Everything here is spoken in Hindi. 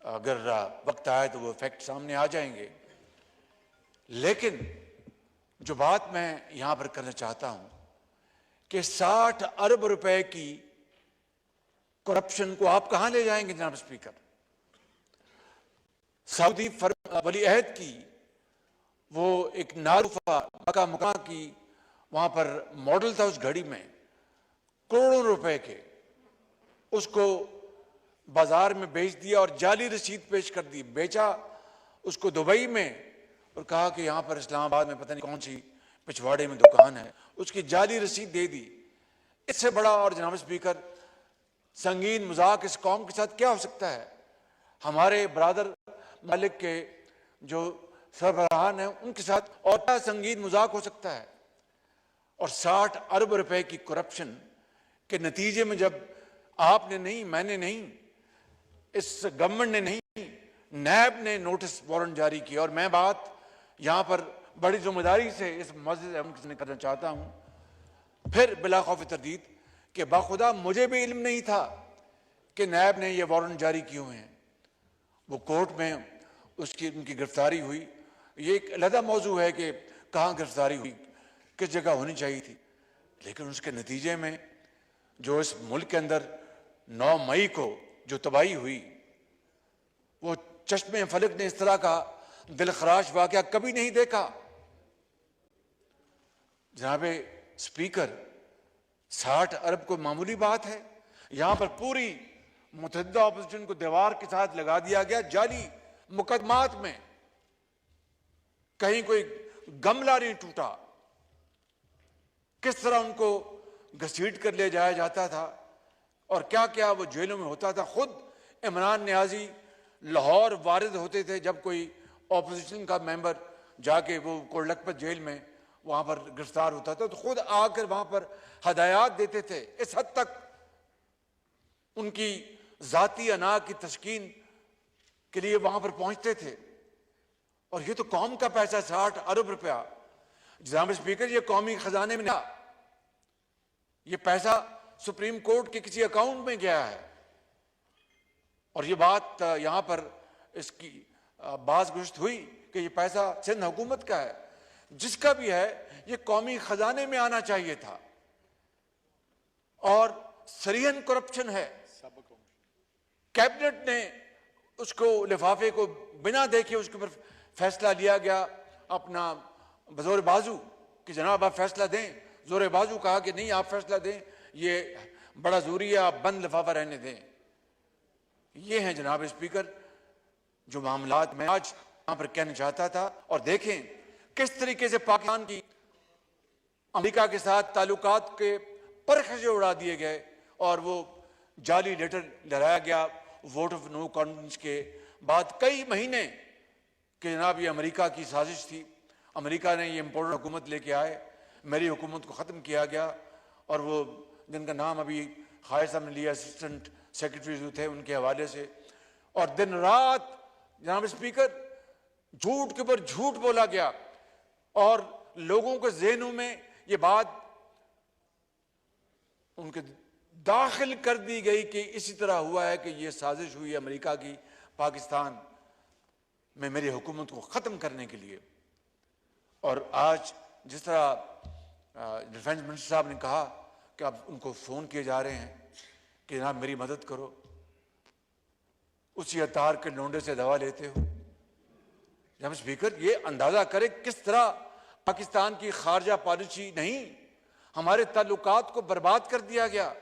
अगर वक्त आए तो वो फैक्ट सामने आ जाएंगे। लेकिन जो बात मैं यहां पर करना चाहता हूं कि 60 अरब रुपए की करप्शन को आप कहां ले जाएंगे जनाब स्पीकर? सऊदी वली अहद की वो एक नारूफा मक्का मुकर्रमा की वहां पर मॉडल था, उस घड़ी में करोड़ों रुपए के, उसको बाजार में बेच दिया और जाली रसीद पेश कर दी, बेचा उसको दुबई में और कहा कि यहां पर इस्लामाबाद में पता नहीं कौन सी पिछवाड़े में दुकान है, उसकी जाली रसीद दे दी। इससे बड़ा और जनाब स्पीकर संगीन मजाक इस कौम के साथ क्या हो सकता है? हमारे ब्रादर मालिक के जो सरबराहान है उनके साथ और क्या संगीन मजाक हो सकता है? और 60 अरब रुपए की करप्शन के नतीजे में जब आपने नहीं, मैंने नहीं, इस गवर्नमेंट ने नहीं, नैब ने नोटिस वारंट जारी किया। और मैं बात यहां पर बड़ी जिम्मेदारी से इस मस्जिद में करना चाहता हूं, फिर बिला खौफ तरदीद कि बाखुदा मुझे भी इल्म नहीं था कि नैब ने ये वारंट जारी किए हुए हैं। वो कोर्ट में उनकी गिरफ्तारी हुई। ये एक अलग मौजू है कि कहाँ गिरफ्तारी हुई, किस जगह होनी चाहिए थी, लेकिन उसके नतीजे में जो इस मुल्क के अंदर 9 मई को जो तबाही हुई, वो चश्मे फलक ने इस तरह का दिलखराश वाकया कभी नहीं देखा। जनाब स्पीकर, 60 अरब को मामूली बात है? यहां पर पूरी मुतहद्दा अपोजिशन को दीवार के साथ लगा दिया गया जाली मुकदमात में, कहीं कोई गमला नहीं टूटा। किस तरह उनको घसीट कर ले जाया जाता था और क्या क्या वो जेलों में होता था। खुद इमरान नियाजी लाहौर वारिद होते थे जब कोई ऑपोजिशन का मेंबर जाके वो कोटलखपत जेल में वहां पर गिरफ्तार होता था, तो खुद आकर वहां पर हदायत देते थे। इस हद तक उनकी जाती अना की तस्कीन के लिए वहां पर पहुंचते थे। और ये तो कौम का पैसा, 60 अरब रुपया। जनाब स्पीकर, ये कौमी खजाने में ना, ये पैसा सुप्रीम कोर्ट के किसी अकाउंट में गया है। और ये बात यहां पर इसकी बात गुज़श्त हुई कि ये पैसा सिंध हुकूमत का है। जिसका भी है, ये कौमी खजाने में आना चाहिए था। और सरीहन करप्शन है। कैबिनेट ने उसको लिफाफे को बिना देखे उसके ऊपर फैसला लिया गया अपना बजोर बाजू कि जनाब आप फैसला दें। जोर बाजू कहा कि नहीं, आप फैसला दें, ये बड़ा जरूरी है, आप बंद लिफाफा रहने दें। ये हैं जनाब स्पीकर जो मामलात मैं आज यहां पर कहना चाहता था। और देखें किस तरीके से पाकिस्तान की अमेरिका के साथ ताल्लुकात के परखचे उड़ा दिए गए और वो जाली लेटर लहराया गया वोट ऑफ नो कॉन्फिडेंस के बाद कई महीने कि जनाब ये अमेरिका की साजिश थी, अमेरिका ने ये इम्पोर्टेंट हुकूमत लेके आए, मेरी हुकूमत को ख़त्म किया गया। और वो जिनका नाम अभी खायर साहब ने लिया, असिस्टेंट सेक्रेटरी जो थे, उनके हवाले से। और दिन रात जनाब स्पीकर झूठ के ऊपर झूठ बोला गया और लोगों के ज़हनों में ये बात उनके दाखिल कर दी गई कि इसी तरह हुआ है कि ये साजिश हुई अमेरिका की पाकिस्तान में मेरी हुकूमत को ख़त्म करने के लिए। और आज जिस तरह डिफेंस मिनिस्टर साहब ने कहा कि अब उनको फ़ोन किए जा रहे हैं कि जनाब मेरी मदद करो, उसी अतार के लोंडे से दवा लेते हो। जनाब स्पीकर, ये अंदाज़ा करें किस तरह पाकिस्तान की खारजा पॉलिसी नहीं, हमारे ताल्लुकात को बर्बाद कर दिया गया।